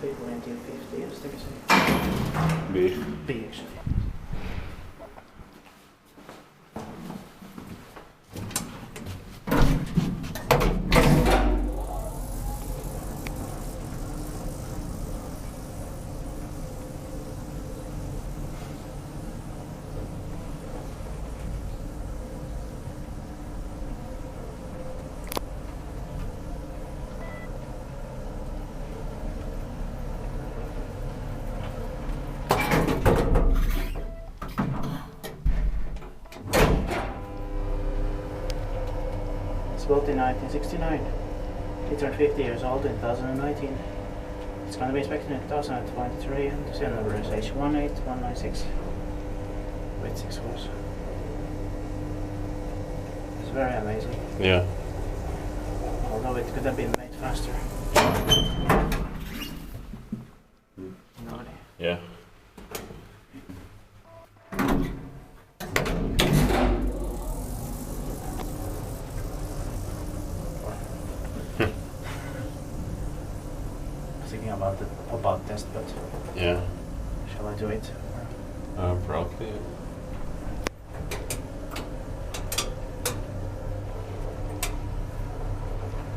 Viipurintie 50 jostakin se. B. Actually. Built in 1969. It turned 50 years old in 2019. It's going to be inspected in 2023 and the serial number is H18196 with 6 holes. It's very amazing. Yeah. Although it could have been made faster. No idea. Yeah. Thinking about the pop-out test, but Yeah. shall I do it? Probably.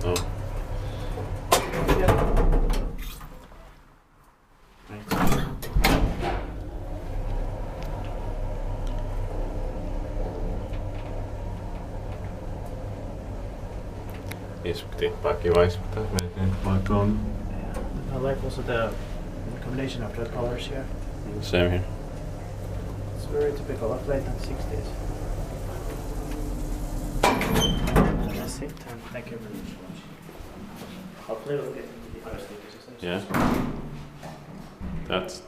Oh. Yeah. Right. Tippaakin vaisuttaa melkein vaikka on. I like also the combination of the colors here. Same here. It's very typical of late 60s. That's it, and thank you very much. Hopefully we'll get the first. Yeah. That's